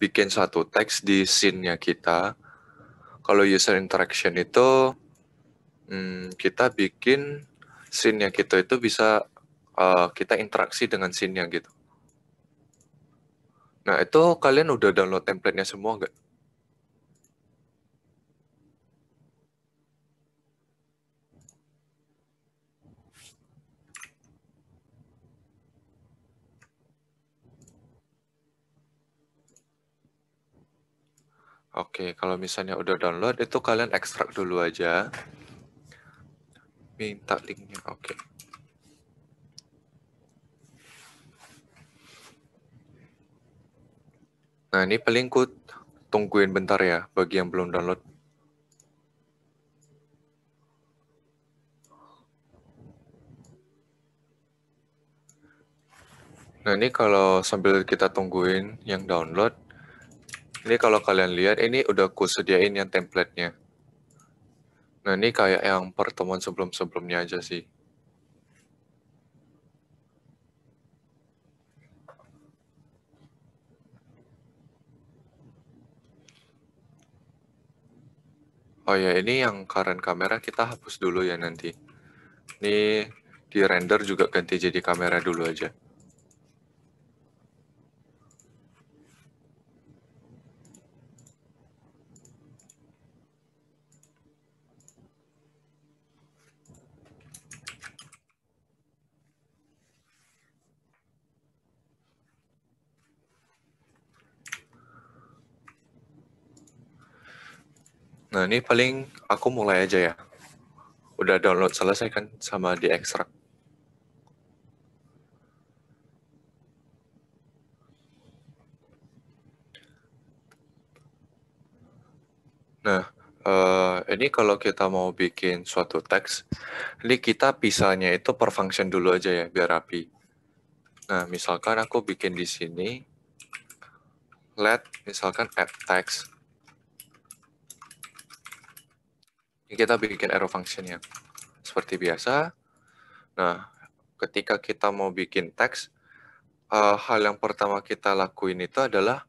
bikin satu teks di scene-nya kita. Kalau user interaction itu kita bikin scene-nya kita itu bisa kita interaksi dengan scene-nya gitu. Nah, itu kalian udah download template-nya semua nggak? Oke, kalau misalnya udah download, itu kalian ekstrak dulu aja. Minta linknya, oke. Nah, ini paling tungguin bentar ya, bagi yang belum download. Nah, ini kalau sambil kita tungguin yang download, ini kalau kalian lihat, ini udah aku sediain yang template-nya. Nah, ini kayak yang pertemuan sebelum-sebelumnya aja sih. Oh ya, ini yang current kamera kita hapus dulu ya nanti. Ini di render juga ganti jadi kamera dulu aja. Nah, ini paling aku mulai aja ya. Udah download selesai kan sama di ekstrak. Nah, ini kalau kita mau bikin suatu teks, ini kita pisahnya itu per function dulu aja ya, biar rapi. Nah, misalkan aku bikin di sini, misalkan add text. Ini kita bikin arrow function-nya. Seperti biasa. Nah, ketika kita mau bikin teks, hal yang pertama kita lakuin itu adalah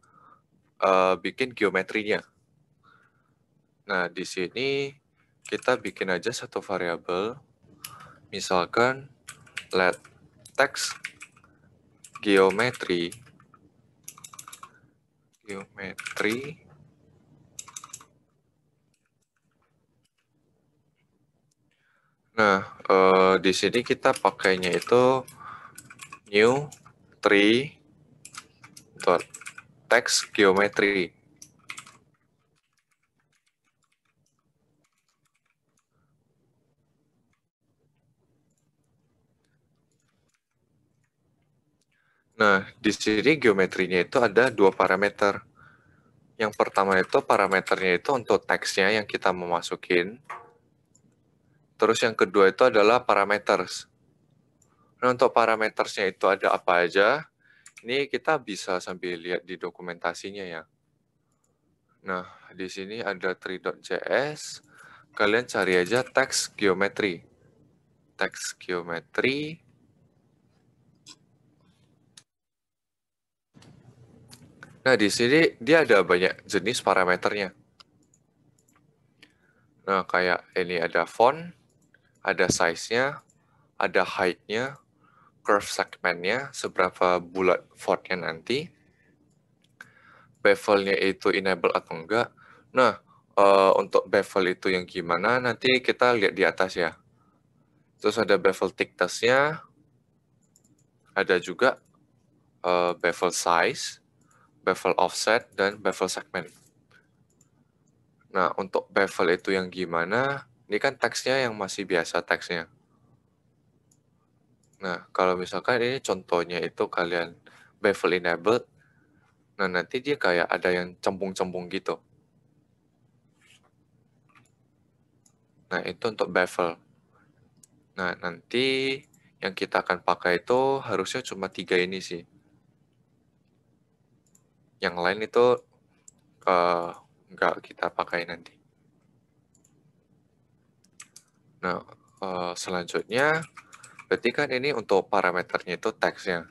bikin geometrinya. Nah, di sini kita bikin aja satu variabel, misalkan let text geometri. Nah, di sini kita pakainya itu new tree dot text geometry. Nah, di sini geometrinya itu ada dua parameter. Yang pertama itu parameternya itu untuk teksnya yang kita mau masukin. Terus yang kedua itu adalah parameters. Nah, untuk parametersnya itu ada apa aja? Ini kita bisa sambil lihat di dokumentasinya ya. Nah, di sini ada tree.js. Kalian cari aja text geometry. Text geometry. Nah, di sini dia ada banyak jenis parameternya. Nah, kayak ini ada font, ada size-nya, ada height-nya, curve segment-nya, seberapa bulat fontnya nanti, bevel-nya itu enable atau enggak. Nah, untuk bevel itu yang gimana, nanti kita lihat di atas ya. Terus ada bevel thickness-nya, ada juga bevel size, bevel offset, dan bevel segment. Nah, untuk bevel itu yang gimana, ini kan teksnya yang masih biasa teksnya. Nah, kalau misalkan ini contohnya itu kalian bevel enabled, nah nanti dia kayak ada yang cembung-cembung gitu. Nah, itu untuk bevel. Nah, nanti yang kita akan pakai itu harusnya cuma 3 ini sih. Yang lain itu nggak kita pakai nanti. Nah, selanjutnya, berarti kan ini untuk parameternya itu teksnya.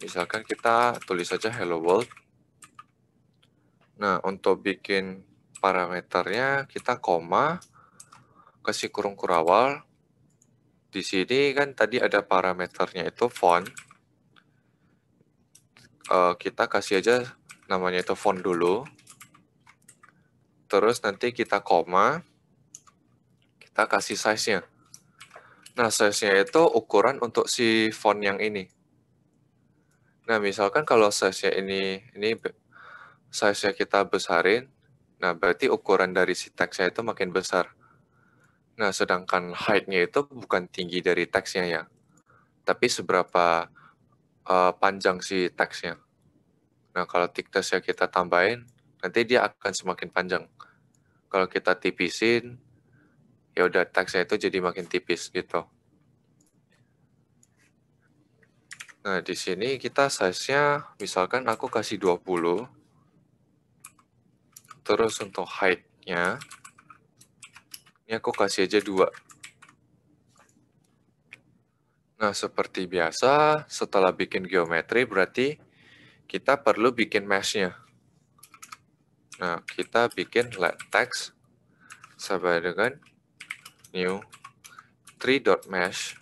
Misalkan kita tulis saja hello world. Nah, untuk bikin parameternya, kita koma, kasih kurung kurawal. Di sini kan tadi ada parameternya itu font. Kita kasih aja namanya itu font dulu. Terus nanti kita koma, kita kasih size-nya. Nah, size-nya itu ukuran untuk si font yang ini. Nah, misalkan kalau size-nya ini size-nya kita besarin, nah berarti ukuran dari si teksnya itu makin besar. Nah, sedangkan height-nya itu bukan tinggi dari teksnya ya, tapi seberapa panjang si teksnya. Nah, kalau thickness-nya kita tambahin, nanti dia akan semakin panjang. Kalau kita tipisin, ya udah teksnya itu jadi makin tipis gitu. Nah, di sini kita size-nya, misalkan aku kasih 20. Terus untuk height-nya, ini aku kasih aja 2. Nah, seperti biasa, setelah bikin geometri, berarti kita perlu bikin mesh-nya. Nah, kita bikin let text sama dengan new tree.mesh.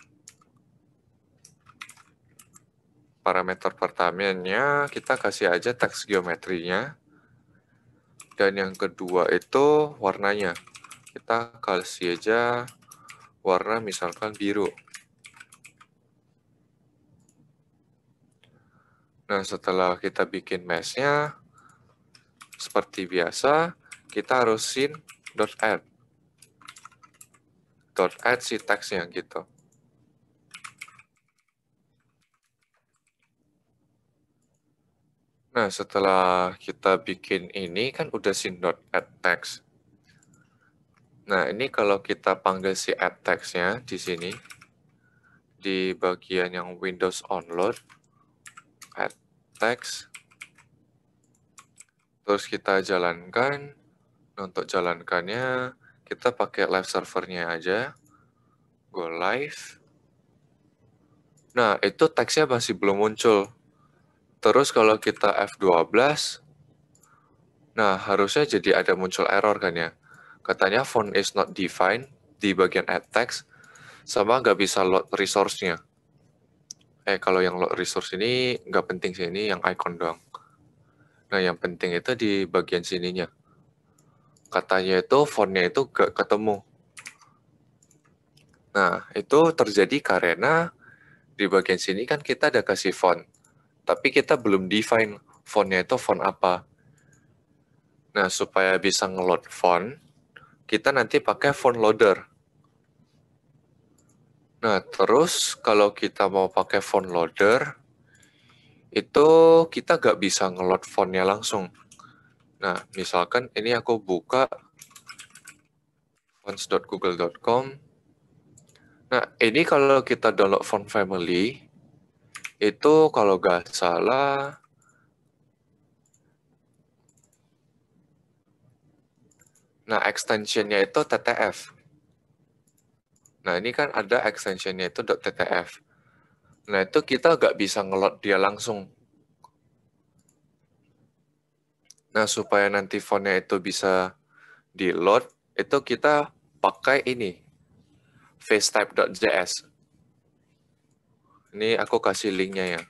Parameter pertamanya kita kasih aja teks geometrinya. Dan yang kedua itu warnanya. Kita kasih aja warna misalkan biru. Nah, setelah kita bikin mesh-nya, seperti biasa, kita harusin .add. .add si teksnya gitu. Nah, setelah kita bikin ini, kan udah si .add text. Nah, ini kalau kita panggil si add text-nya di sini, di bagian yang Windows onload, add text, terus kita jalankan. Untuk jalankannya, kita pakai live servernya aja, go live. Nah, itu teksnya masih belum muncul. Terus kalau kita F12, nah harusnya jadi ada muncul error kan ya. Katanya font is not defined di bagian add text, sama nggak bisa load resource-nya. Kalau yang load resource ini nggak penting sih, ini yang icon doang. Nah, yang penting itu di bagian sininya. Katanya itu fontnya itu nggak ketemu. Nah, itu terjadi karena di bagian sini kan kita ada kasih font. Tapi kita belum define fontnya itu font apa. Nah, supaya bisa ngeload font, kita nanti pakai font loader. Nah, terus kalau kita mau pakai font loader, itu kita nggak bisa ngeload fontnya langsung. Nah, misalkan ini aku buka fonts.google.com. Nah, ini kalau kita download font family, itu kalau nggak salah, nah extensionnya itu TTF. Nah, ini kan ada extensionnya itu .ttf. Nah, itu kita nggak bisa ngeload dia langsung. Nah, supaya nanti fontnya itu bisa di-load, itu kita pakai ini, facetype.js. Ini aku kasih linknya ya.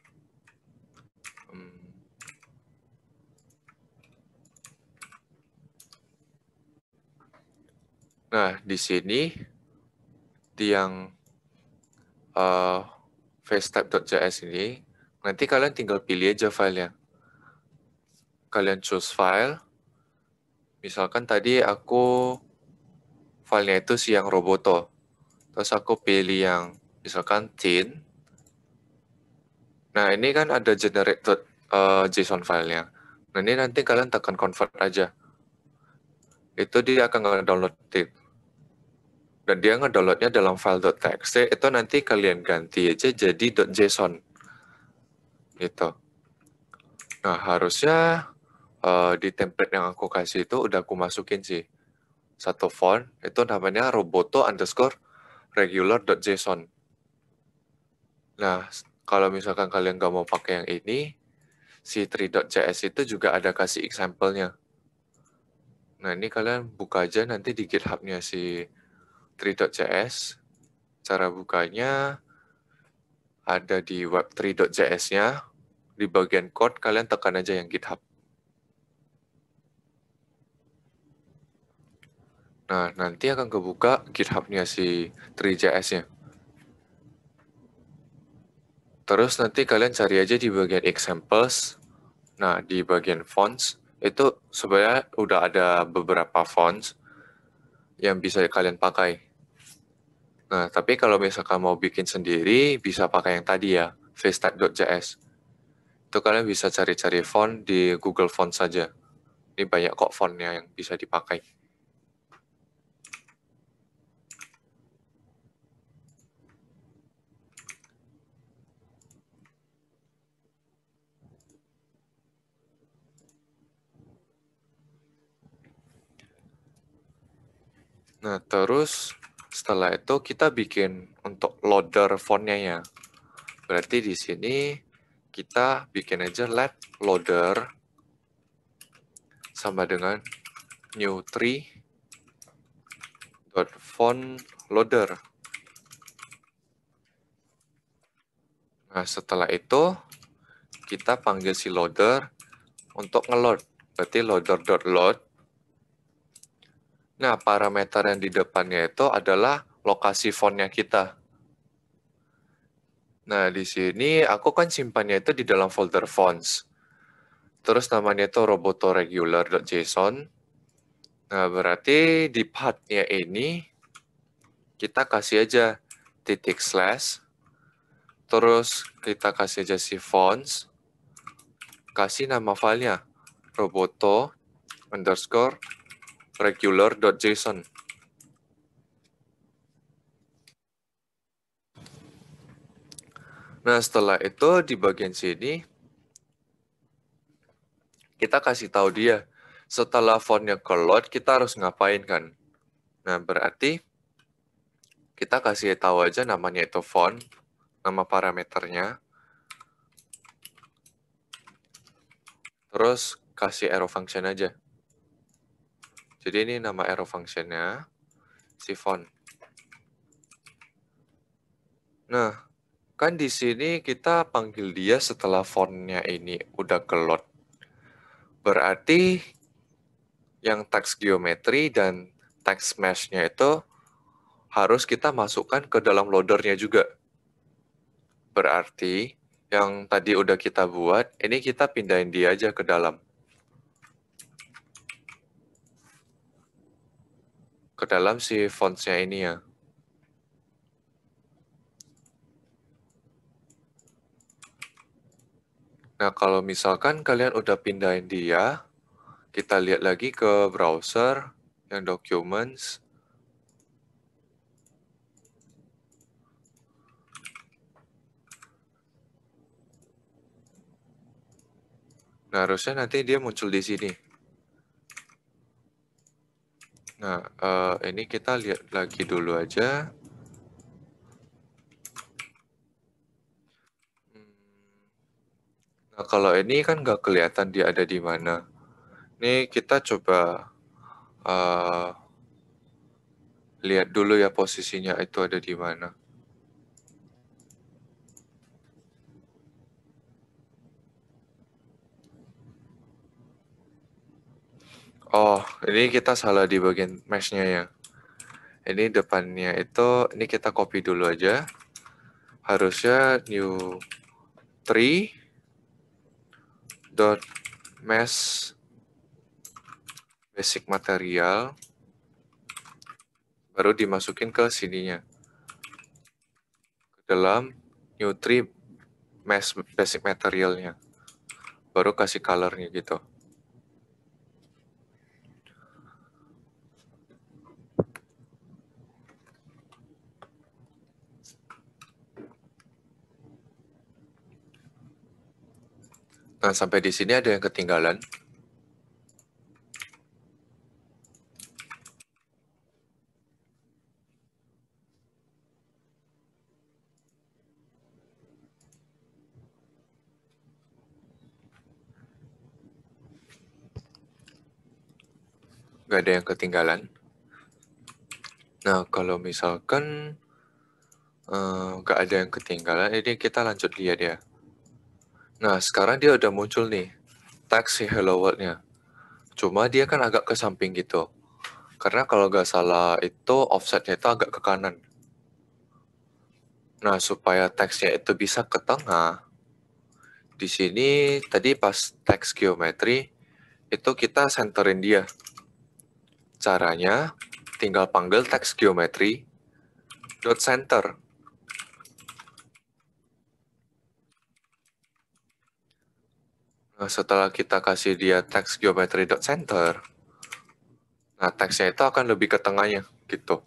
Nah, di sini, di yang facetype.js ini, nanti kalian tinggal pilih aja filenya. Kalian choose file. Misalkan tadi aku filenya itu si yang Roboto. Terus aku pilih yang misalkan teen. Nah, ini kan ada generate.json filenya. Nah, ini nanti kalian tekan convert aja. Itu dia akan nge-download it. Dan dia nge-downloadnya dalam file .txt, itu nanti kalian ganti aja jadi .json. Gitu. Nah, harusnya di template yang aku kasih itu udah aku masukin sih. Satu font, itu namanya roboto_regular.json. Nah, kalau misalkan kalian nggak mau pakai yang ini, si tree.js itu juga ada kasih example-nya. Nah, ini kalian buka aja nanti di GitHub-nya si Tree.js. Cara bukanya ada di web3.js-nya. Di bagian code, kalian tekan aja yang GitHub. Nah, nanti akan kebuka GitHub-nya si Tree.js-nya. Terus nanti kalian cari aja di bagian examples. Nah, di bagian fonts, itu sebenarnya udah ada beberapa fonts yang bisa kalian pakai. Nah, tapi kalau misalkan mau bikin sendiri, bisa pakai yang tadi ya, facetype.js. Itu kalian bisa cari-cari font di Google Fonts saja. Ini banyak kok fontnya yang bisa dipakai. Nah, terus setelah itu kita bikin untuk loader fontnya ya. Berarti di sini kita bikin aja let loader sama dengan new tree dot font loader. Nah, setelah itu kita panggil si loader untuk ngeload. Berarti loader.load. Nah, parameter yang di depannya itu adalah lokasi fontnya kita. Nah, di sini aku kan simpannya itu di dalam folder fonts. Terus namanya itu robotoregular.json. Nah, berarti di path-nya ini kita kasih aja titik slash. Terus kita kasih aja si fonts. Kasih nama filenya roboto underscore regular.json. Nah, setelah itu di bagian sini, kita kasih tahu dia, setelah fontnya ke load, kita harus ngapain kan? Nah, berarti kita kasih tahu aja namanya itu font, nama parameternya, terus kasih arrow function aja. Jadi ini nama arrow functionnya, si font. Nah, kan di sini kita panggil dia setelah fontnya ini udah ke load. Berarti yang text geometry dan text mesh-nya itu harus kita masukkan ke dalam loadernya juga. Berarti yang tadi udah kita buat, ini kita pindahin dia aja ke dalam. Ke dalam si fonts-nya ini ya. Nah, kalau misalkan kalian udah pindahin dia, kita lihat lagi ke browser, yang documents. Nah, harusnya nanti dia muncul di sini. Nah, ini kita lihat lagi dulu aja. Nah, kalau ini kan nggak kelihatan dia ada di mana. Ini kita coba lihat dulu ya posisinya itu ada di mana. Oh, ini kita salah di bagian mesh-nya ya. Ini depannya itu, ini kita copy dulu aja. Harusnya new tree dot mesh basic material baru dimasukin ke sininya. Ke dalam new tree mesh basic materialnya. Baru kasih colornya gitu. Nah, sampai di sini ada yang ketinggalan. nggak ada yang ketinggalan. Nah, kalau misalkan nggak ada yang ketinggalan, ini kita lanjut lihat ya. Nah, sekarang dia udah muncul nih, teks si hello world-nya. Cuma dia kan agak ke samping gitu. Karena kalau nggak salah itu offsetnya itu agak ke kanan. Nah, supaya teksnya itu bisa ke tengah, di sini tadi pas teks geometri, itu kita centerin dia. Caranya, tinggal panggil teks geometri dot center. Nah, setelah kita kasih dia teks geometri dot center, nah teksnya itu akan lebih ke tengahnya, gitu.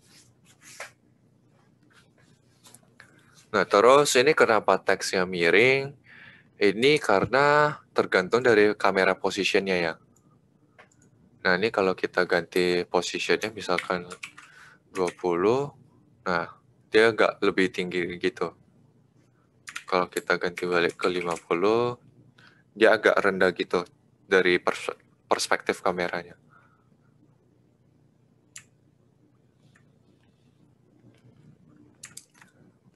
Nah, terus ini kenapa teksnya miring? Ini karena tergantung dari kamera positionnya ya. Nah, ini kalau kita ganti positionnya misalkan 20, nah dia agak lebih tinggi gitu. Kalau kita ganti balik ke 50, dia agak rendah gitu dari perspektif kameranya.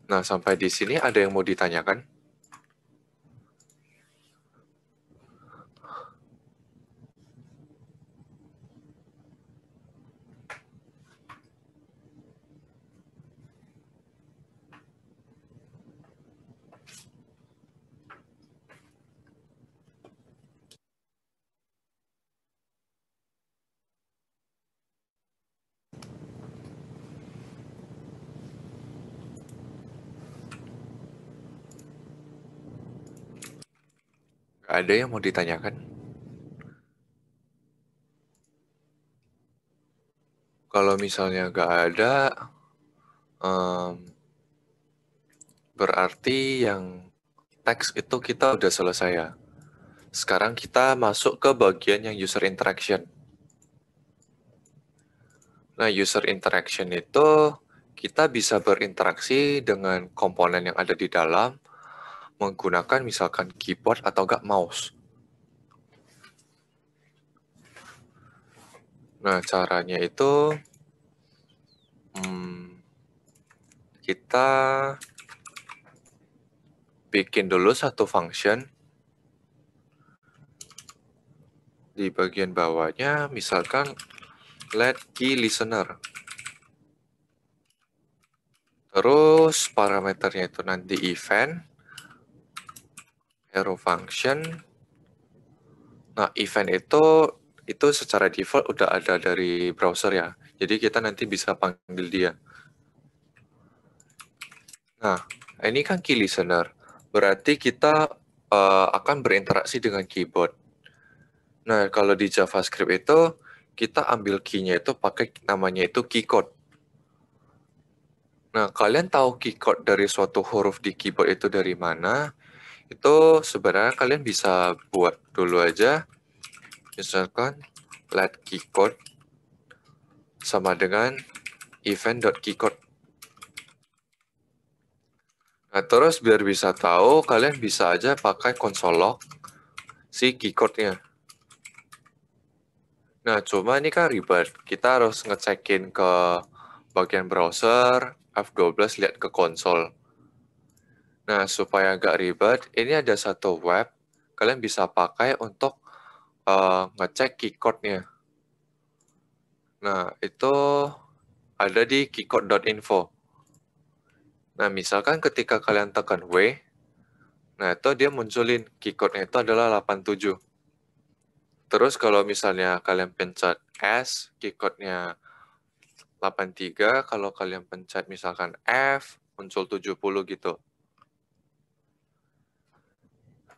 Nah, sampai di sini ada yang mau ditanyakan? Gak ada yang mau ditanyakan? Kalau misalnya gak ada, berarti yang teks itu kita udah selesai ya. Sekarang kita masuk ke bagian yang user interaction. Nah, user interaction itu kita bisa berinteraksi dengan komponen yang ada di dalam menggunakan misalkan keyboard atau enggak mouse. Nah, caranya itu kita bikin dulu satu function di bagian bawahnya, misalkan let key listener. Terus parameternya itu nanti event, arrow function. Nah, event itu secara default udah ada dari browser ya. Jadi kita nanti bisa panggil dia. Nah, ini kan key listener. Berarti kita akan berinteraksi dengan keyboard. Nah, kalau di JavaScript itu kita ambil key-nya itu pakai namanya itu key code. Nah, kalian tahu key code dari suatu huruf di keyboard itu dari mana? Itu sebenarnya kalian bisa buat dulu aja. Misalkan let key code sama dengan event.keycode. Nah, terus biar bisa tahu, kalian bisa aja pakai console log si keycode-nya. Nah, cuma ini kan ribet. Kita harus ngecekin ke bagian browser, F12 lihat ke konsol. Nah, supaya agak ribet, ini ada satu web kalian bisa pakai untuk ngecek keycode-nya. Nah, itu ada di keycode.info. Nah, misalkan ketika kalian tekan W, nah itu dia munculin keycode-nya itu adalah 87. Terus kalau misalnya kalian pencet S, keycode-nya 83, kalau kalian pencet misalkan F, muncul 70 gitu.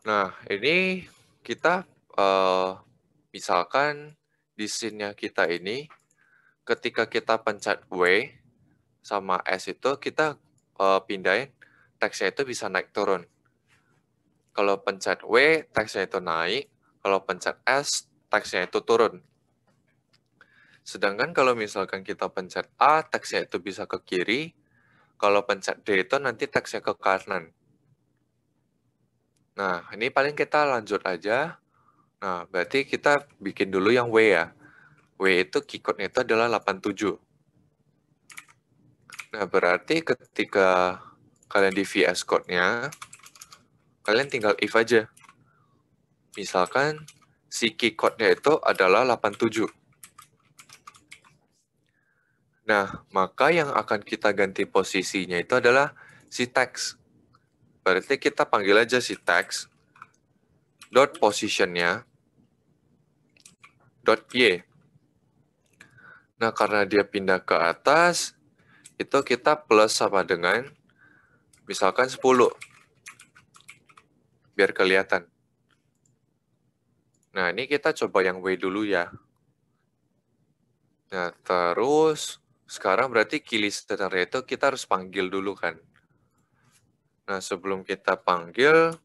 Nah, ini kita misalkan di scene-nya kita ini, ketika kita pencet W sama S itu, kita pindahin teksnya itu bisa naik turun. Kalau pencet W, teksnya itu naik. Kalau pencet S, teksnya itu turun. Sedangkan kalau misalkan kita pencet A, teksnya itu bisa ke kiri. Kalau pencet D itu nanti teksnya ke kanan. Nah, ini paling kita lanjut aja. Nah, berarti kita bikin dulu yang W ya. W itu key code-nya itu adalah 87. Nah, berarti ketika kalian di VS Code-nya, kalian tinggal if aja. Misalkan si key code-nya itu adalah 87. Nah, maka yang akan kita ganti posisinya itu adalah si text. Berarti kita panggil aja si text dot positionnya dot y. Nah, karena dia pindah ke atas, itu kita plus sama dengan misalkan 10. Biar kelihatan. Nah, ini kita coba yang W dulu ya. Nah, terus sekarang berarti key listener itu kita harus panggil dulu kan. Nah, sebelum kita panggil,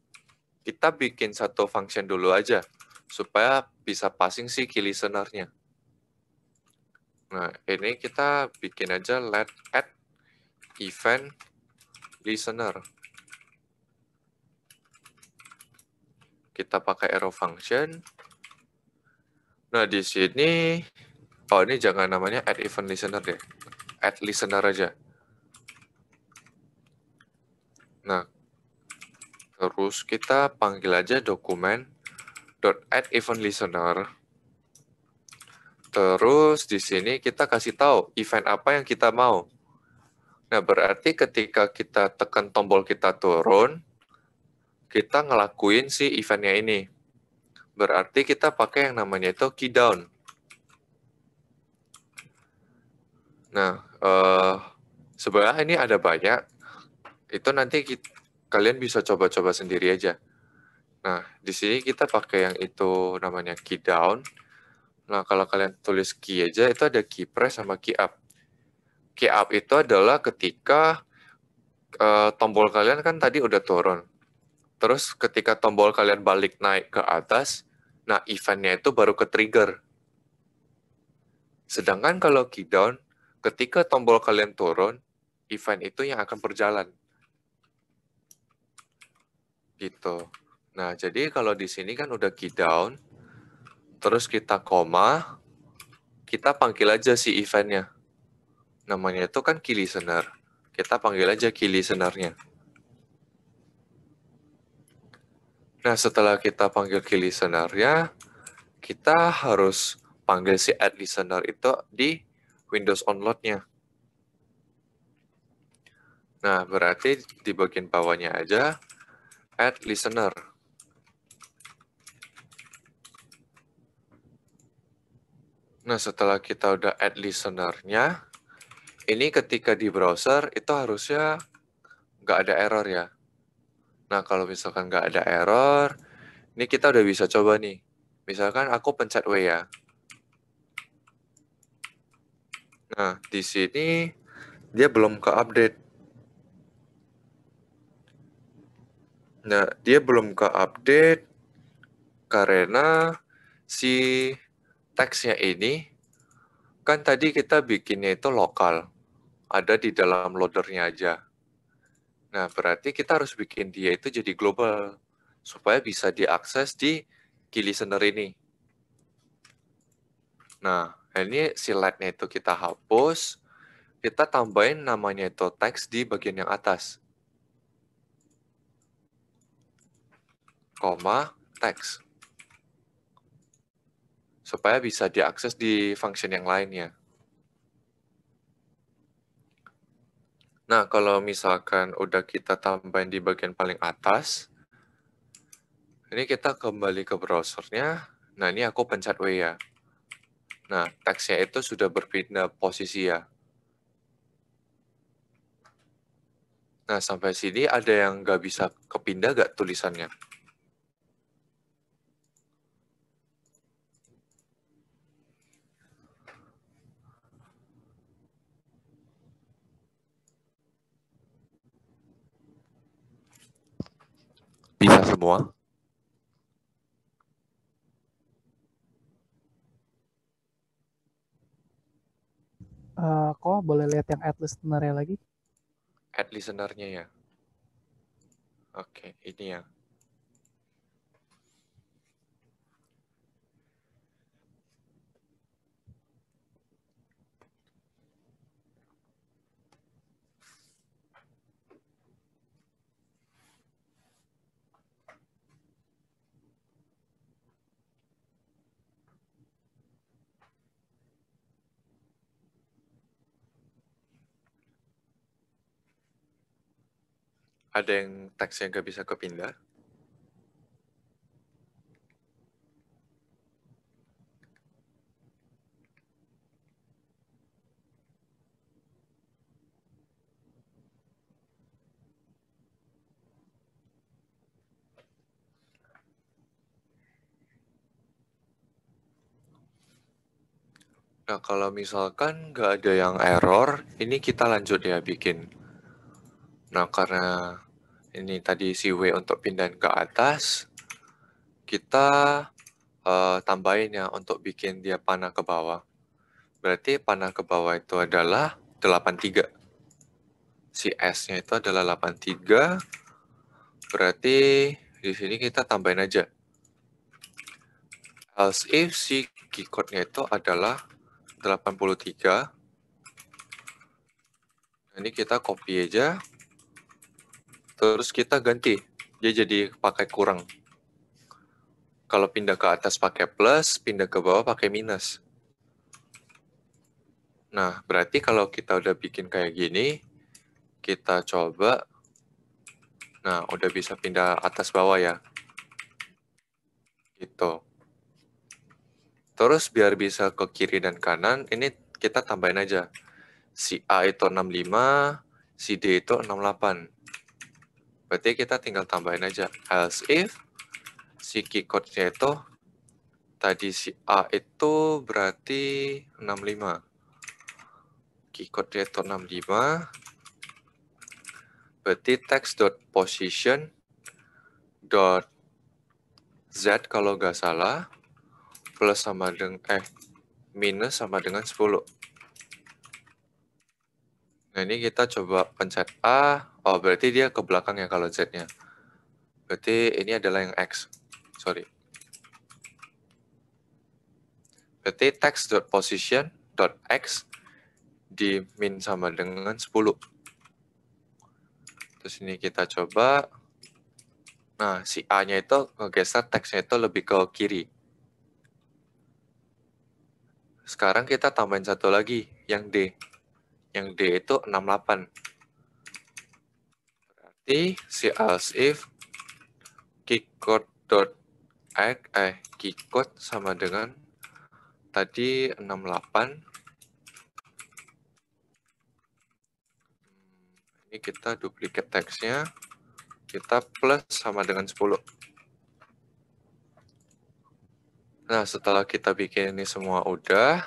kita bikin satu function dulu aja supaya bisa passing si key listener-nya. Nah, ini kita bikin aja let add event listener. Kita pakai arrow function. Nah, di sini, oh ini jangan namanya add event listener deh. Add listener aja. Nah, terus kita panggil aja dokumen .add event listener. Terus di sini kita kasih tahu event apa yang kita mau. Nah, berarti ketika kita tekan tombol kita turun, kita ngelakuin si eventnya ini. Berarti kita pakai yang namanya itu key down. Nah, sebenarnya ini ada banyak. Itu nanti kalian bisa coba-coba sendiri aja. Nah, di sini kita pakai yang itu namanya key down. Nah, kalau kalian tulis key aja, itu ada key press sama key up. Key up itu adalah ketika tombol kalian kan tadi udah turun. Terus ketika tombol kalian balik naik ke atas, nah eventnya itu baru ke trigger. Sedangkan kalau key down, ketika tombol kalian turun, event itu yang akan berjalan. Gitu. Nah, jadi kalau di sini kan udah key down, terus kita koma, kita panggil aja si eventnya. Namanya itu kan key listener. Kita panggil aja key listener-nya. Nah, setelah kita panggil key listener-nya, kita harus panggil si add listener itu di Windows Onload-nya. Nah, berarti di bagian bawahnya aja add listener. Nah, setelah kita udah add listener-nya, ini ketika di browser itu harusnya nggak ada error ya. Nah, kalau misalkan nggak ada error, ini kita udah bisa coba nih. Misalkan aku pencet W ya. Nah, di sini dia belum ke-update. Nah, dia belum ke-update karena si teksnya ini, kan tadi kita bikinnya itu lokal. Ada di dalam loadernya aja. Nah, berarti kita harus bikin dia itu jadi global. Supaya bisa diakses di key listener ini. Nah, ini si let-nya itu kita hapus. Kita tambahin namanya itu teks di bagian yang atas. Koma, teks. Supaya bisa diakses di function yang lainnya. Nah, kalau misalkan udah kita tambahin di bagian paling atas, ini kita kembali ke browsernya. Nah, ini aku pencet W ya. Nah, teksnya itu sudah berpindah posisi ya. Nah, sampai sini ada yang nggak bisa kepindah nggak tulisannya? Bisa semua? Kok boleh lihat yang add listener-nya lagi? Add listener-nya ya. Oke, ini ya. Ada yang teksnya nggak bisa kepindah? Nah, kalau misalkan nggak ada yang error, ini kita lanjut ya bikin. Nah, karena ini tadi si W untuk pindahin ke atas, kita tambahin ya untuk bikin dia panah ke bawah. Berarti panah ke bawah itu adalah 83. Si S-nya itu adalah 83. Berarti di sini kita tambahin aja. Else if si keycode-nya itu adalah 83. Ini kita copy aja. Terus kita ganti. Dia jadi pakai kurang. Kalau pindah ke atas pakai plus, pindah ke bawah pakai minus. Nah, berarti kalau kita udah bikin kayak gini, kita coba. Nah, udah bisa pindah atas bawah ya. Gitu. Terus biar bisa ke kiri dan kanan, ini kita tambahin aja. Si A itu 65, si D itu 68. Berarti kita tinggal tambahin aja. Else if si key code-nya itu tadi si A itu berarti 65. Key code-nya itu 65. Berarti text.position dot Z kalau nggak salah plus sama dengan minus sama dengan 10. Nah, ini kita coba pencet A. Oh, berarti dia ke belakang ya kalau Z-nya. Berarti ini adalah yang X. Sorry. Berarti text.position.x di min sama dengan 10. Terus ini kita coba. Nah, si A-nya itu ngegeser teksnya itu lebih ke kiri. Sekarang kita tambahin satu lagi, yang D. Yang D itu 68. Berarti si else if keycode sama dengan tadi 68. Ini kita duplicate teksnya, kita plus sama dengan 10. Nah, setelah kita bikin ini semua udah,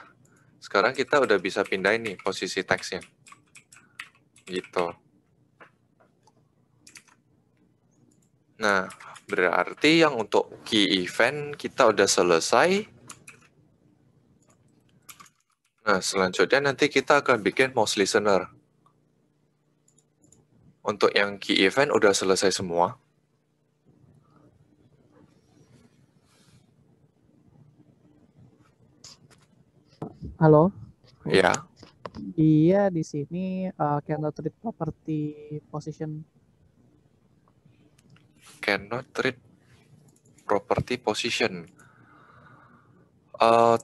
sekarang kita udah bisa pindahin nih posisi teksnya. Gitu. Nah, berarti yang untuk key event kita udah selesai. Nah, selanjutnya nanti kita akan bikin mouse listener. Untuk yang key event udah selesai semua. Halo, Ya, dia di sini cannot read property position. cannot read property position.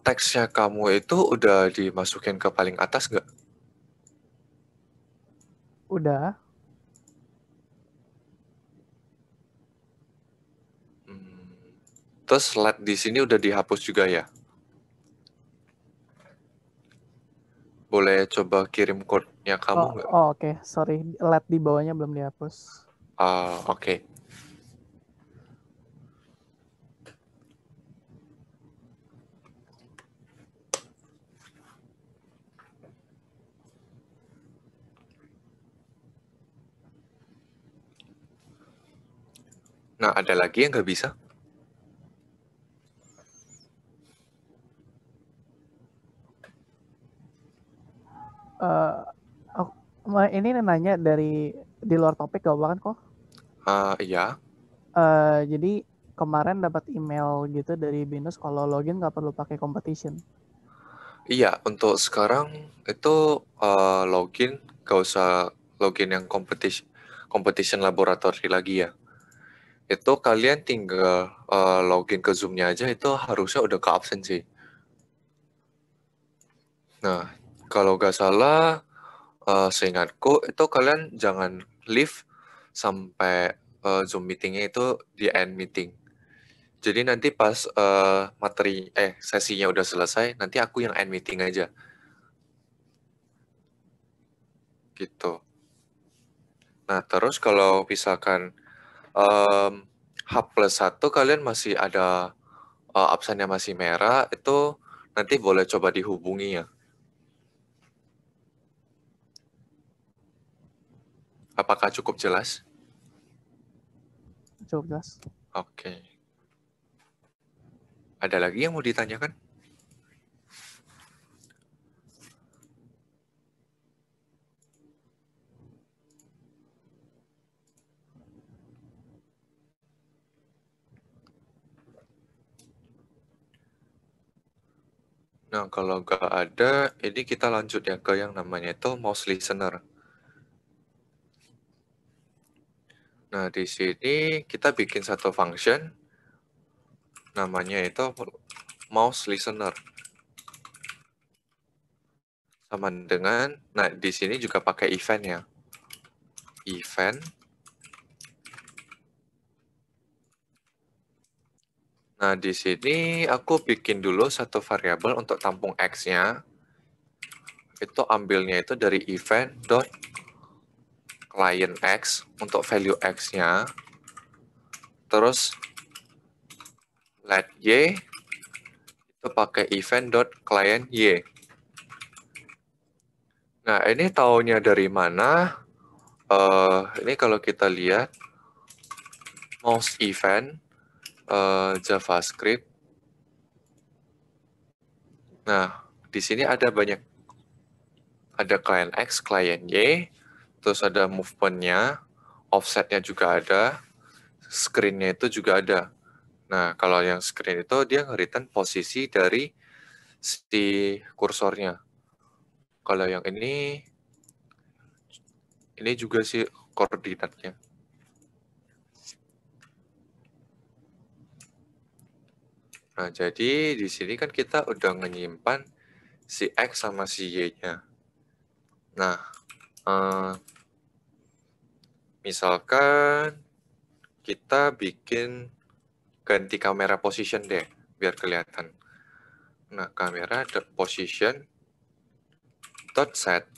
Teksnya kamu itu udah dimasukin ke paling atas nggak? Udah. Terus slide di sini udah dihapus juga ya? Boleh coba kirim code-nya kamu nggak? Oke. Sorry, LED di bawahnya belum dihapus. Oke. Nah, ada lagi yang nggak bisa? Ini nanya dari di luar topik gak apa-apa kan kok? Iya. Jadi kemarin dapat email gitu dari Binus kalau login nggak perlu pakai competition. Iya, untuk sekarang itu login, nggak usah login yang competition laboratory lagi ya. Itu kalian tinggal login ke Zoom-nya aja, itu harusnya udah ke absen sih. Nah, kalau nggak salah, seingatku itu kalian jangan leave sampai Zoom meetingnya itu di end meeting. Jadi nanti pas sesinya udah selesai, nanti aku yang end meeting aja. Gitu. Nah, terus kalau misalkan H+1 kalian masih ada absennya masih merah, itu nanti boleh coba dihubungi ya. Apakah cukup jelas? Cukup jelas. Oke. Ada lagi yang mau ditanyakan? Nah, kalau nggak ada, ini kita lanjut ya ke yang namanya itu mouse listener. Nah, di sini kita bikin satu function, namanya itu mouse listener. Sama dengan, nah di sini juga pakai event ya. Event. Nah, di sini aku bikin dulu satu variabel untuk tampung X-nya. Itu ambilnya itu dari event dot client X untuk value X-nya. Terus let Y itu pakai event dot client Y. Nah, ini taunya dari mana? Ini kalau kita lihat mouse event JavaScript. Nah, di sini ada banyak, ada client X, client Y, terus ada movement-nya, offset-nya juga ada, screen-nya itu juga ada. Nah, kalau yang screen itu dia nge-return posisi dari si kursornya. Kalau yang ini juga sih koordinatnya. Nah, jadi di sini kan kita udah menyimpan si X sama si Y-nya. Nah, misalkan kita bikin ganti kamera position deh, biar kelihatan. Nah, kamera position dot set.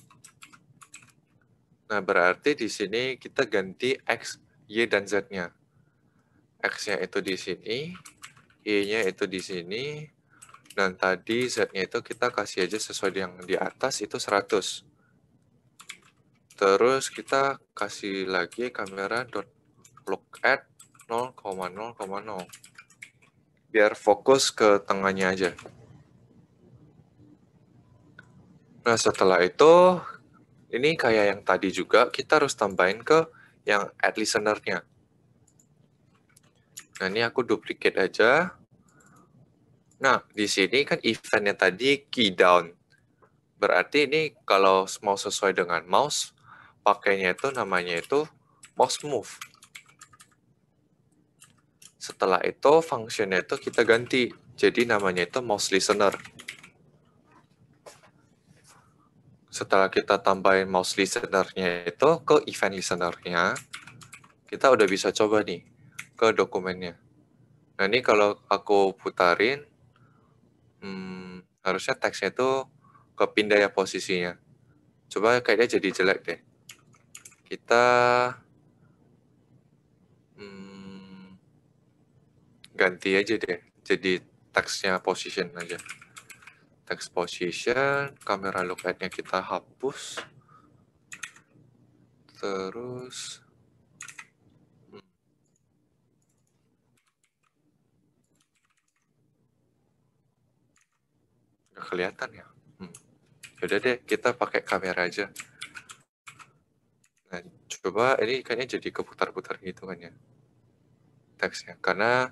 Nah, berarti di sini kita ganti X, Y, dan Z-nya. X-nya itu di sini, Y-nya itu di sini, dan tadi Z-nya itu kita kasih aja sesuai yang di atas, itu 100. Terus kita kasih lagi kamera dot look at 0,0,0. Biar fokus ke tengahnya aja. Nah, setelah itu, ini kayak yang tadi juga, kita harus tambahin ke yang add listener-nya. Nah, ini aku duplicate aja. Nah, di sini kan event-nya tadi key down. Berarti ini kalau mau sesuai dengan mouse, pakainya itu namanya itu mouse move. Setelah itu, function-nya itu kita ganti. Jadi namanya itu mouse listener. Setelah kita tambahin mouse listener-nya itu ke event listener-nya, kita udah bisa coba nih ke dokumennya. Nah, ini kalau aku putarin, harusnya teksnya itu kepindah ya posisinya. Coba kayaknya jadi jelek deh. Kita ganti aja deh. Jadi teksnya position aja. Text position, kamera look at-nya kita hapus. Terus nggak kelihatan ya. Yaudah deh, kita pakai kamera aja. Nah, coba ini kayaknya jadi keputar-putar gitu kan ya teksnya. Karena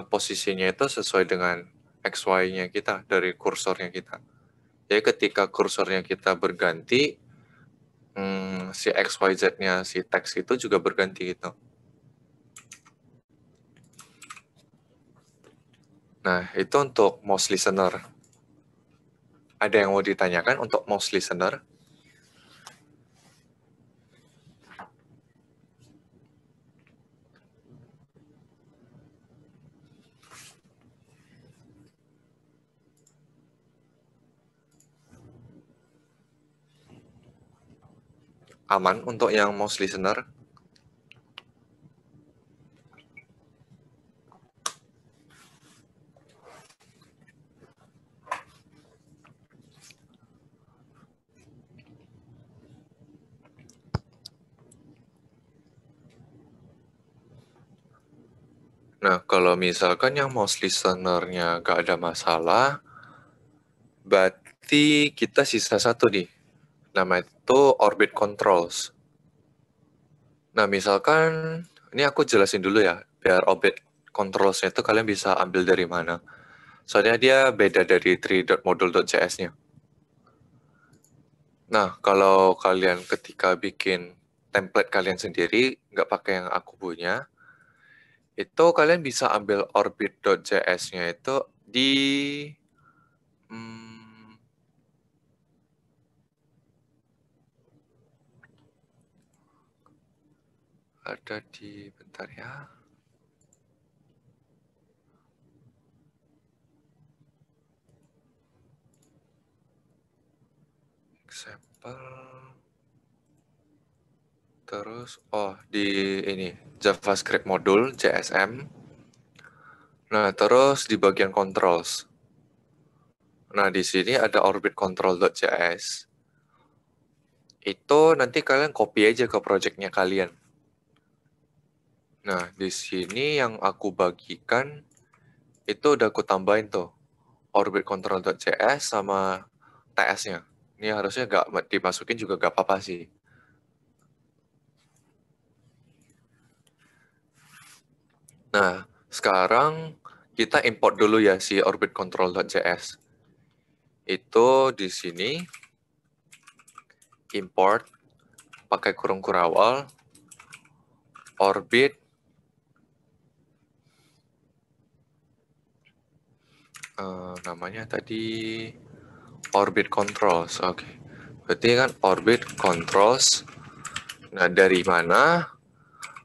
posisinya itu sesuai dengan XY-nya kita, dari kursornya kita. Jadi ketika kursornya kita berganti, si XYZ-nya si teks itu juga berganti gitu. Nah, itu untuk mouse listener. Ada yang mau ditanyakan untuk mouse listener? aman untuk yang mouse listener. Nah, kalau misalkan yang mouse listener-nya nggak ada masalah, berarti kita sisa satu nih. Nama itu Orbit Controls. Nah, misalkan, ini aku jelasin dulu ya, biar Orbit Controls-nya itu kalian bisa ambil dari mana. Soalnya dia beda dari 3.module.js-nya. Nah, kalau kalian ketika bikin template kalian sendiri, nggak pakai yang aku punya, itu kalian bisa ambil orbit.js-nya itu di hmm, ada di bentar ya. Example. Terus di ini JavaScript modul JSM. Nah, terus di bagian controls. Nah, di sini ada orbit control.js. Itu nanti kalian copy aja ke projectnya kalian. Nah, di sini yang aku bagikan itu udah aku tambahin tuh orbit control.js sama TS-nya. Ini harusnya nggak dimasukin juga nggak apa-apa sih. Nah, sekarang kita import dulu ya si orbit control.js. Itu di sini import pakai kurung kurawal orbit namanya tadi orbit controls. Oke. Berarti kan orbit controls. Nah, dari mana?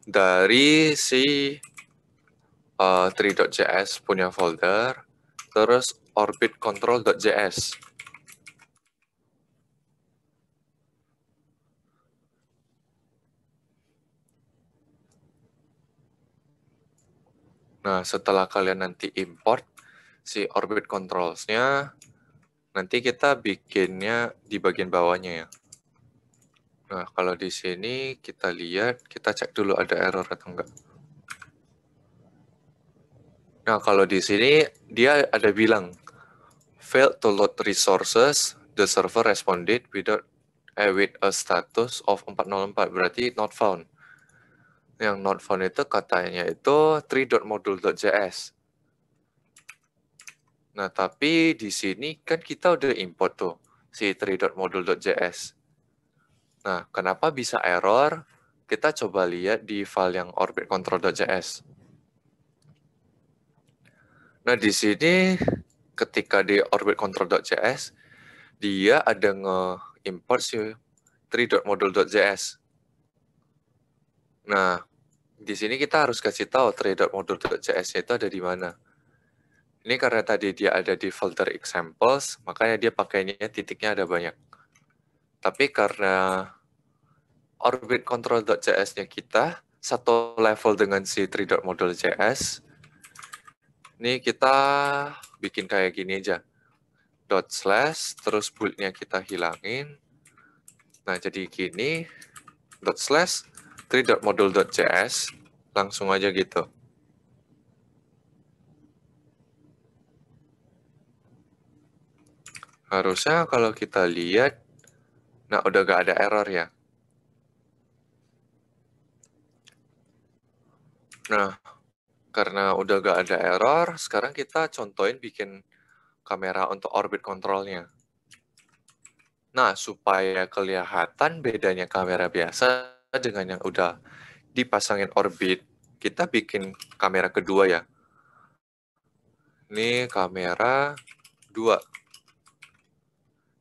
Dari si 3.js punya folder, terus orbit control.js. Nah, setelah kalian nanti import si orbit controls-nya, nanti kita bikinnya di bagian bawahnya ya. Nah, kalau di sini kita lihat, kita cek dulu ada error atau enggak. Nah, kalau di sini dia ada bilang, failed to load resources, the server responded with a status of 404, berarti not found. Yang not found itu katanya itu 3.module.js. Nah, tapi di sini kan kita udah import tuh si 3.module.js. Nah, kenapa bisa error? Kita coba lihat di file yang orbit-control.js. Nah, di sini ketika di orbit-control.js, dia ada nge-import si 3.module.js. Nah, di sini kita harus kasih tahu 3.module.js itu ada di mana. Ini karena tadi dia ada di folder examples, makanya dia pakainya titiknya ada banyak. Tapi karena orbit control.js-nya kita satu level dengan si 3.module.js, ini kita bikin kayak gini aja. /, terus bold-nya kita hilangin. Nah, jadi gini, / 3.module.js, langsung aja gitu. Harusnya kalau kita lihat, nah udah gak ada error ya. Nah, karena udah gak ada error, sekarang kita contohin bikin kamera untuk orbit control-nya. Nah, supaya kelihatan bedanya kamera biasa dengan yang udah dipasangin orbit, kita bikin kamera kedua ya. Ini kamera 2.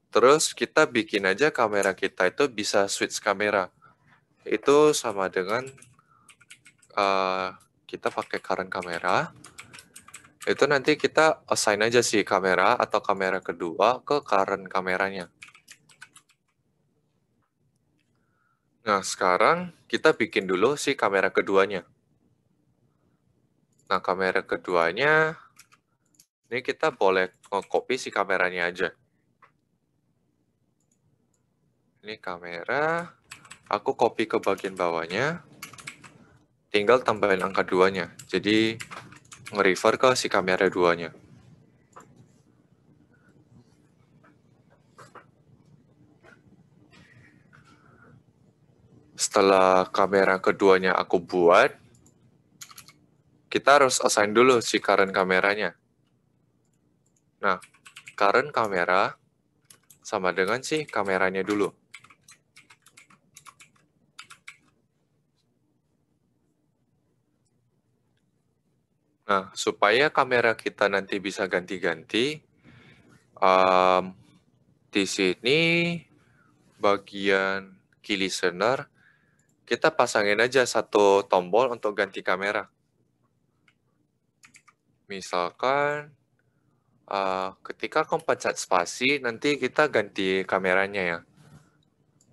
Terus kita bikin aja kamera kita itu bisa switch kamera. Itu sama dengan kita pakai current kamera. Itu nanti kita assign aja sih kamera atau kamera kedua ke current kameranya. Nah, sekarang kita bikin dulu si kamera keduanya. Nah, kamera keduanya, ini kita boleh copy si kameranya aja. Ini kamera, aku copy ke bagian bawahnya, tinggal tambahin angka 2-nya. Jadi, nge-refer ke si kamera 2-nya. Setelah kamera keduanya aku buat, kita harus assign dulu si current kameranya. Nah, current kamera sama dengan si kameranya dulu. Nah, supaya kamera kita nanti bisa ganti-ganti, di sini bagian key listener, kita pasangin aja satu tombol untuk ganti kamera. Misalkan, ketika kamu pencet spasi, nanti kita ganti kameranya ya.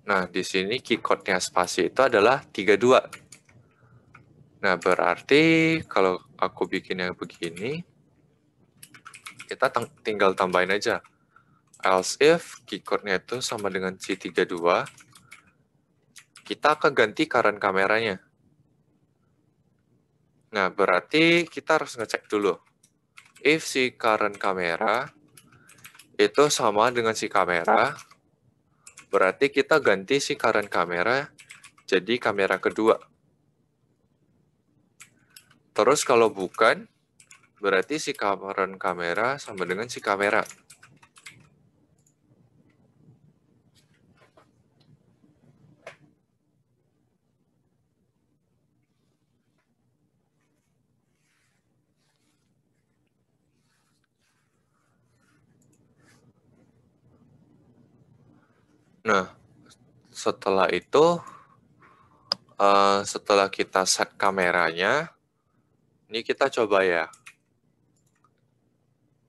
Nah, di sini key code-nya spasi itu adalah 32. Nah, berarti kalau aku bikin yang begini, kita tinggal tambahin aja. Else if key code-nya itu sama dengan C32, kita akan ganti current kameranya. Nah, berarti kita harus ngecek dulu. If si current kamera itu sama dengan si kamera, berarti kita ganti si current kamera jadi kamera kedua. Terus kalau bukan, berarti si current kamera sama dengan si kamera. Nah, setelah itu, setelah kita set kameranya, ini kita coba ya.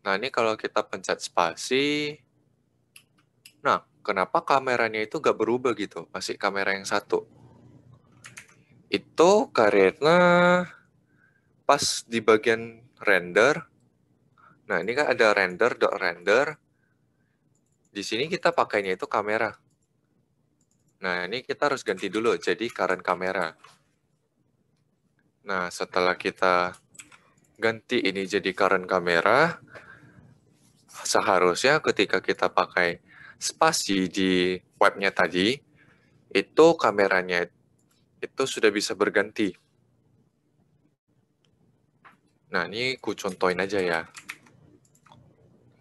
Nah, ini kalau kita pencet spasi, nah, kenapa kameranya itu nggak berubah gitu? Masih kamera yang satu. Itu karena pas di bagian render, nah ini kan ada render. Di sini kita pakainya itu kamera. Nah, ini kita harus ganti dulu jadi current kamera. Nah, setelah kita ganti ini jadi current kamera, seharusnya ketika kita pakai spasi di webnya tadi, itu kameranya itu sudah bisa berganti. Nah, ini ku contohin aja ya.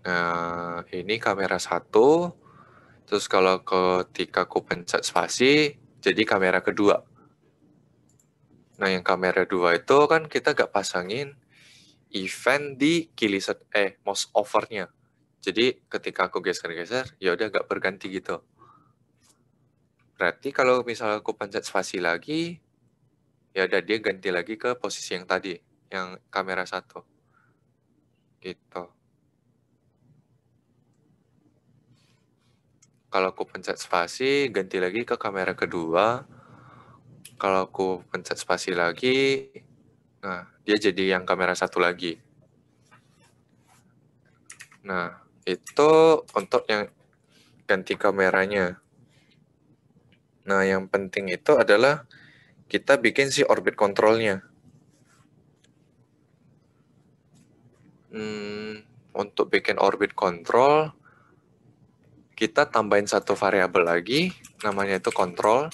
Nah, ini kamera 1, terus kalau ketika ku pencet spasi, jadi kamera kedua. Nah, yang kamera 2 itu kan kita gak pasangin event di mouse over-nya. Jadi ketika aku geser-geser, ya udah gak berganti gitu. Berarti kalau misalnya aku pencet spasi lagi, ya udah dia ganti lagi ke posisi yang tadi, yang kamera 1. Gitu. Kalau aku pencet spasi, ganti lagi ke kamera kedua. Kalau aku pencet spasi lagi, nah dia jadi yang kamera 1 lagi. Nah, itu untuk yang ganti kameranya. Nah, yang penting itu adalah kita bikin si orbit control-nya. Untuk bikin orbit control, kita tambahin satu variabel lagi, namanya itu control.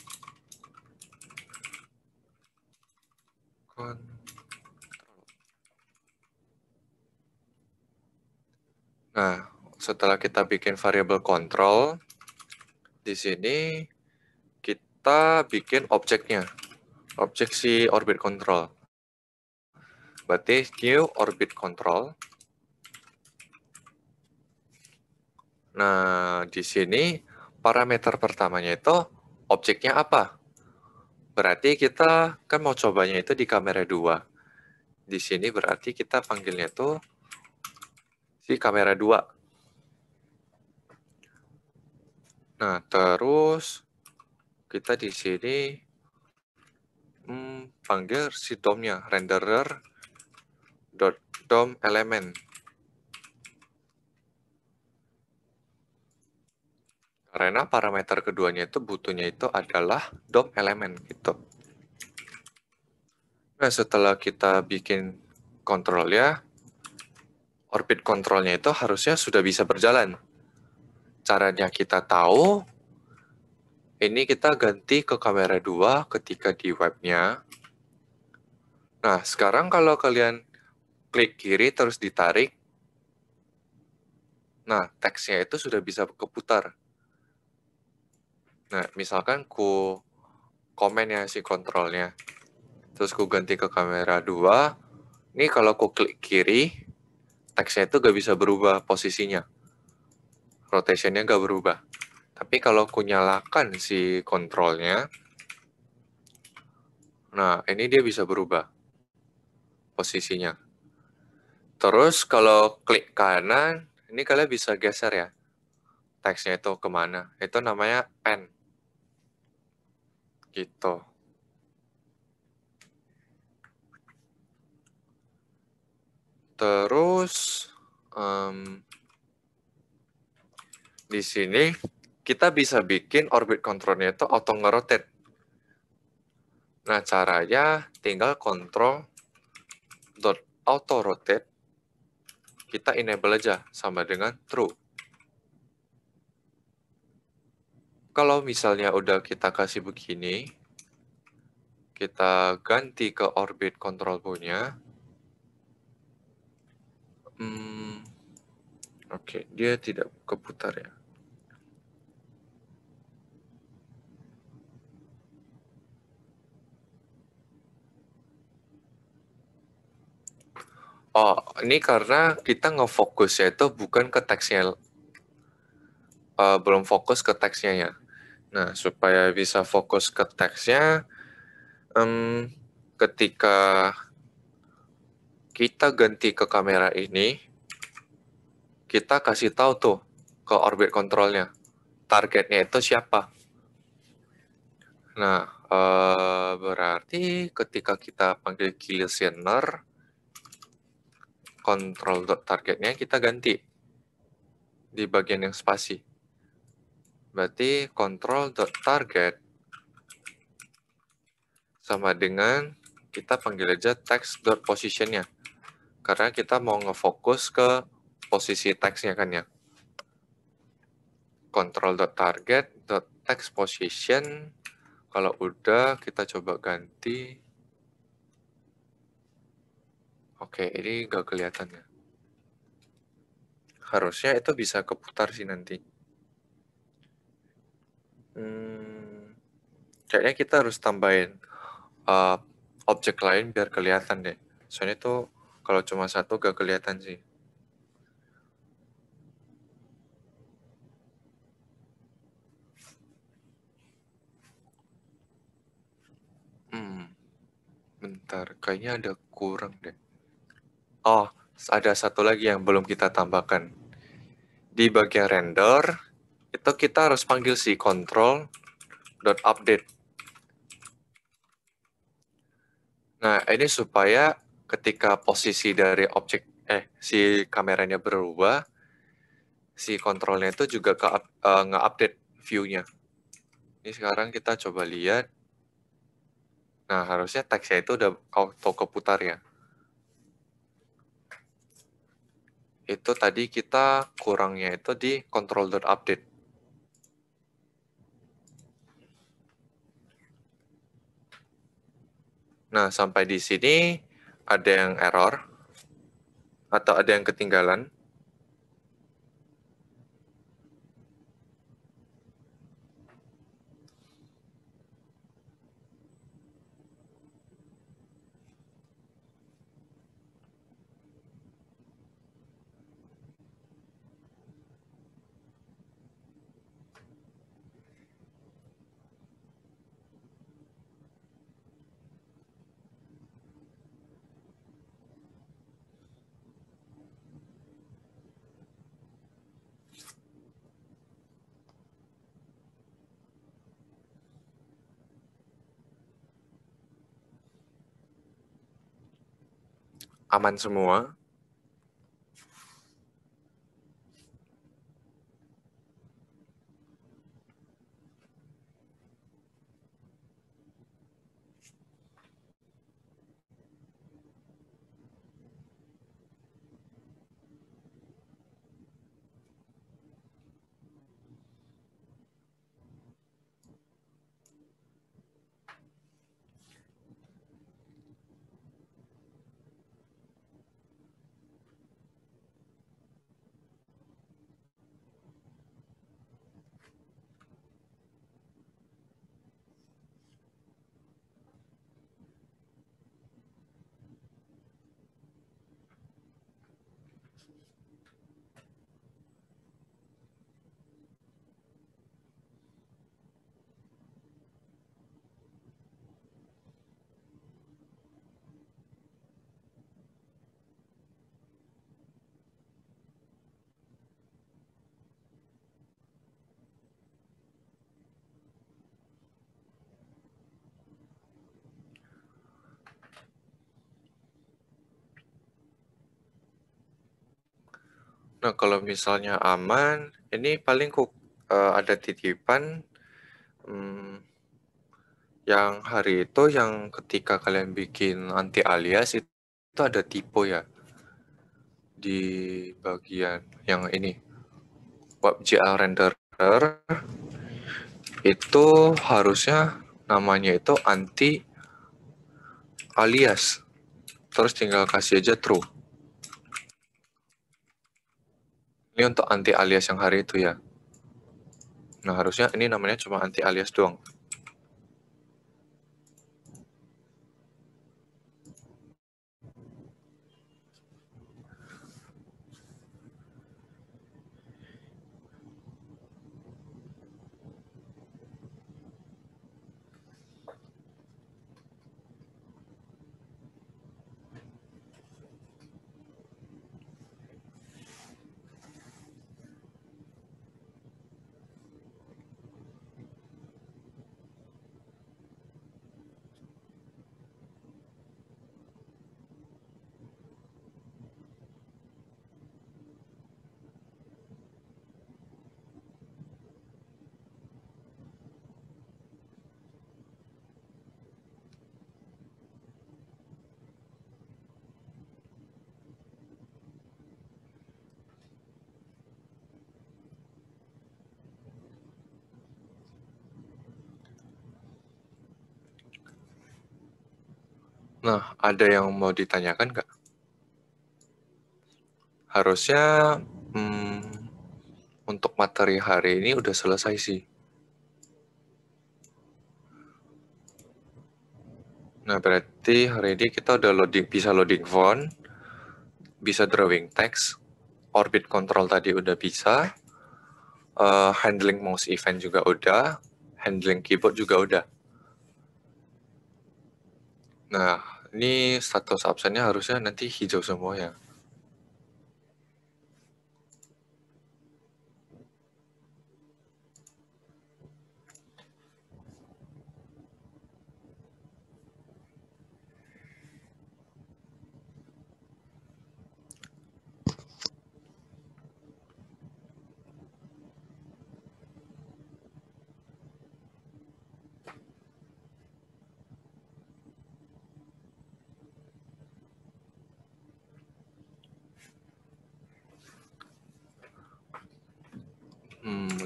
Nah, setelah kita bikin variabel control, di sini kita bikin objeknya, objek si orbit control. Berarti new orbit control. Nah, di sini parameter pertamanya itu objeknya apa? Berarti kita kan mau cobanya itu di kamera 2. Di sini berarti kita panggilnya itu si kamera 2. Nah, terus kita di sini panggil si DOM-nya, renderer.dom element. Karena parameter keduanya itu butuhnya itu adalah DOM element gitu. Nah, setelah kita bikin kontrolnya, orbit kontrolnya itu harusnya sudah bisa berjalan. Caranya kita tahu, ini kita ganti ke kamera 2 ketika di webnya. Nah, sekarang kalau kalian klik kiri terus ditarik, nah teksnya itu sudah bisa keputar. Nah, misalkan ku komen ya si kontrolnya, terus ku ganti ke kamera 2, ini kalau ku klik kiri, teksnya itu gak bisa berubah posisinya. Rotationnya gak berubah. Tapi kalau ku nyalakan si kontrolnya, nah ini dia bisa berubah posisinya. Terus kalau klik kanan, ini kalian bisa geser ya. Teksnya itu kemana. Itu namanya pen. Gitu. Terus, di sini kita bisa bikin orbit controlnya itu auto nge-rotate. Nah, caranya tinggal control auto rotate, kita enable aja sama dengan true. Kalau misalnya udah kita kasih begini, kita ganti ke orbit control punya. Oke, dia tidak keputar ya. Oh, ini karena kita ngefokusnya itu bukan ke teksnya, belum fokus ke teksnya ya. Nah, supaya bisa fokus ke teksnya, ketika kita ganti ke kamera ini, kita kasih tahu tuh ke orbit controlnya, targetnya itu siapa. Nah, berarti ketika kita panggil kill listener, control.targetnya kita ganti di bagian yang spasi. Berarti control.target sama dengan kita panggil aja text.positionnya. Karena kita mau ngefokus ke posisi teksnya kan ya. Control.target.textPosition. Kalau udah, kita coba ganti. Oke, ini gak kelihatan ya. Harusnya itu bisa keputar sih nanti. Kayaknya kita harus tambahin objek lain biar kelihatan deh. Soalnya tuh kalau cuma satu gak kelihatan sih. Bentar, kayaknya ada kurang deh. Oh, ada satu lagi yang belum kita tambahkan. Di bagian render, itu kita harus panggil si control.update. Nah, ini supaya ketika posisi dari objek, si kameranya berubah, si kontrolnya itu juga nge-update view-nya. Ini sekarang kita coba lihat. Nah, harusnya teksnya itu udah auto keputar ya. Itu tadi kita kurangnya itu di control.update. Nah, sampai di sini ada yang error atau ada yang ketinggalan. aman semua. Nah, kalau misalnya aman, ini paling ada titipan yang hari itu yang ketika kalian bikin anti alias itu ada tipe ya di bagian yang ini WebGL renderer itu harusnya namanya itu anti alias, terus tinggal kasih aja true. Ini untuk anti alias yang hari itu ya. Nah, harusnya ini namanya cuma anti alias doang. Nah, ada yang mau ditanyakan nggak? Harusnya untuk materi hari ini udah selesai sih. Nah, berarti hari ini kita udah bisa loading font, bisa drawing text, orbit control tadi udah bisa, handling mouse event juga udah, handling keyboard juga udah. Nah, ini status absennya harusnya nanti hijau semua ya.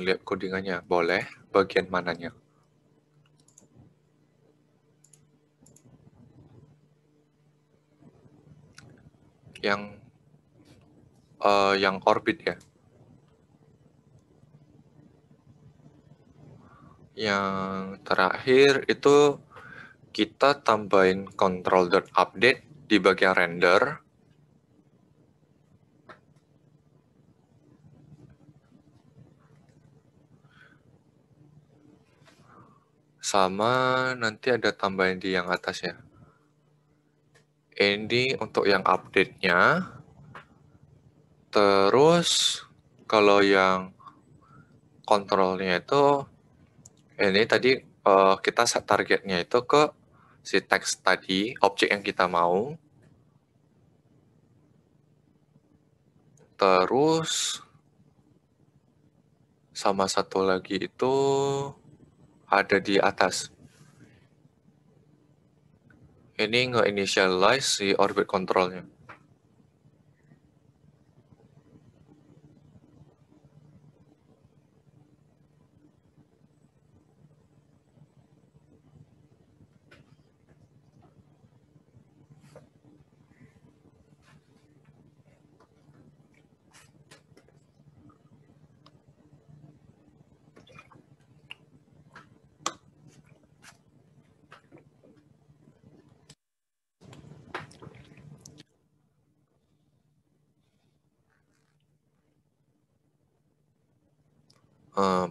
Lihat codingannya, boleh. Bagian mananya? Yang orbit ya. Yang terakhir itu kita tambahin control.update di bagian render. Sama nanti ada tambahin di yang atas ya. Ini untuk yang update-nya. Terus kalau yang kontrolnya itu, ini tadi kita set targetnya itu ke si teks tadi, objek yang kita mau. Terus sama satu lagi itu ada di atas. Ini nge-initialize si orbit controlnya.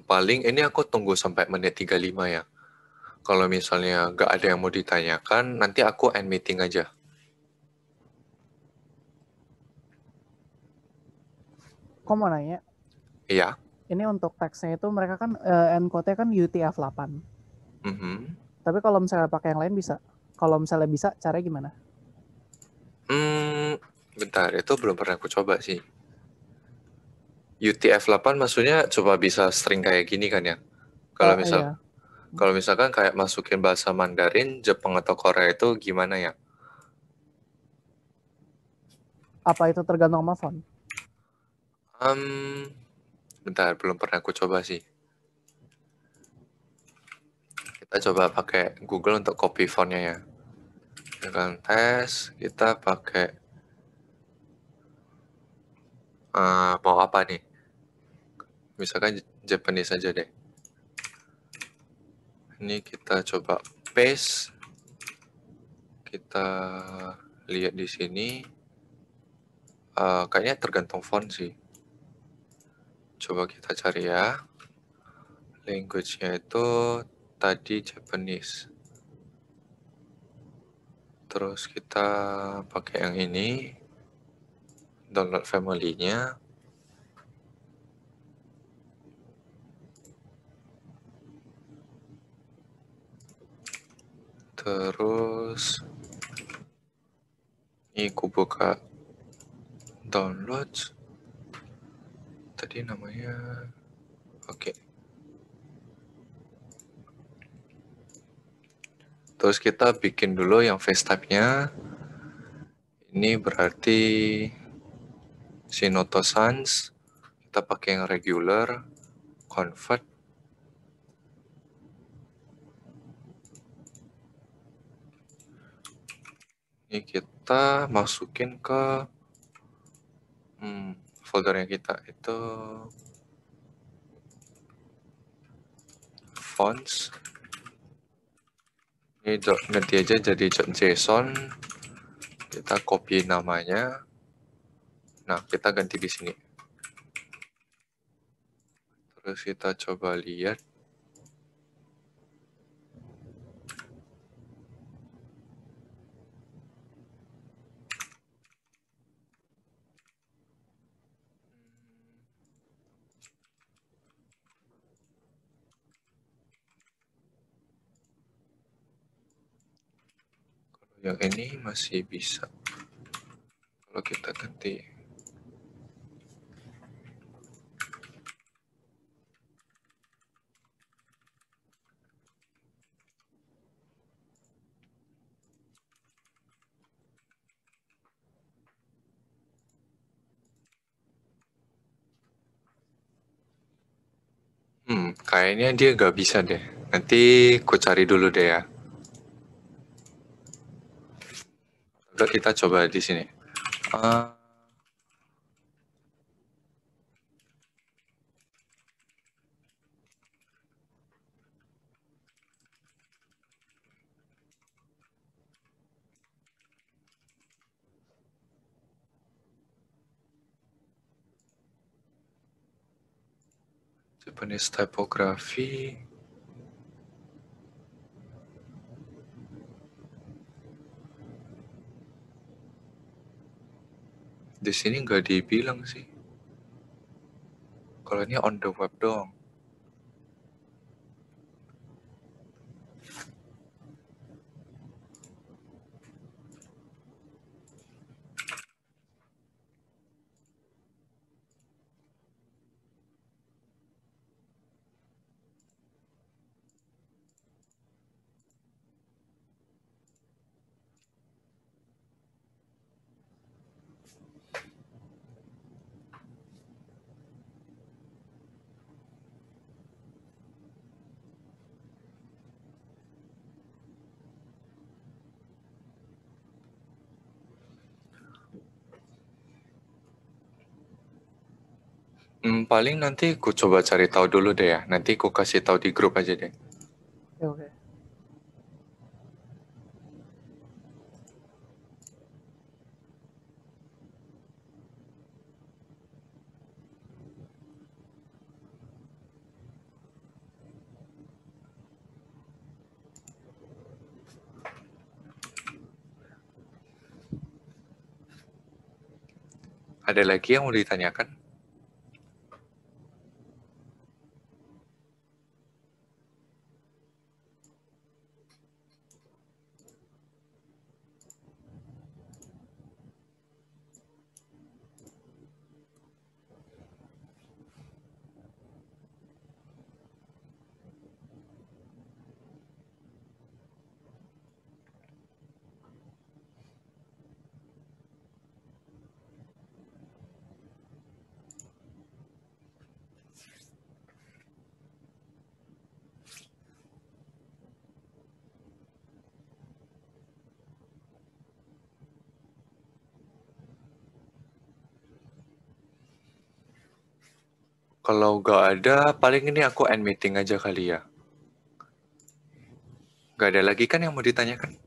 Paling ini aku tunggu sampai menit 35 ya. Kalau misalnya nggak ada yang mau ditanyakan, nanti aku end meeting aja. Kok mau nanya? Iya. Ini untuk teksnya itu mereka kan encode-nya kan UTF-8. Mhm. Tapi kalau misalnya pakai yang lain bisa. Kalau misalnya bisa, caranya gimana? Bentar, itu belum pernah aku coba sih. UTF-8 maksudnya coba bisa string kayak gini kan ya? Kalau Iya. kalau misalkan kayak masukin bahasa Mandarin, Jepang atau Korea itu gimana ya? Apa itu tergantung sama font? Bentar, belum pernah aku coba sih. Kita coba pakai Google untuk copy fontnya ya. Dengan tes, kita pakai mau apa nih? Misalkan Japanese aja deh. Ini kita coba paste. Kita lihat di sini. Kayaknya tergantung font sih. Coba kita cari ya. Language-nya itu tadi Japanese. Terus kita pakai yang ini. Download family-nya. Terus ini aku buka download. Tadi namanya oke. Terus kita bikin dulu yang face type-nya. Ini berarti Shinoto Sans. Kita pakai yang regular. Convert. Ini kita masukin ke foldernya kita itu fonts. Ini ganti aja jadi .json. Kita copy namanya. Nah, kita ganti di sini. Terus kita coba lihat. Yang ini masih bisa. Kalau kita ganti. Kayaknya dia nggak bisa deh. Nanti ku cari dulu deh ya. Udah kita coba di sini. Japanese typography. Di sini nggak dibilang sih. Kalau ini on the web doang. Paling nanti ku coba cari tahu dulu deh ya. Nanti ku kasih tahu di grup aja deh. Oke, oke. Ada lagi yang mau ditanyakan? Kalau nggak ada, paling ini aku end meeting aja kali ya. Nggak ada lagi kan yang mau ditanyakan?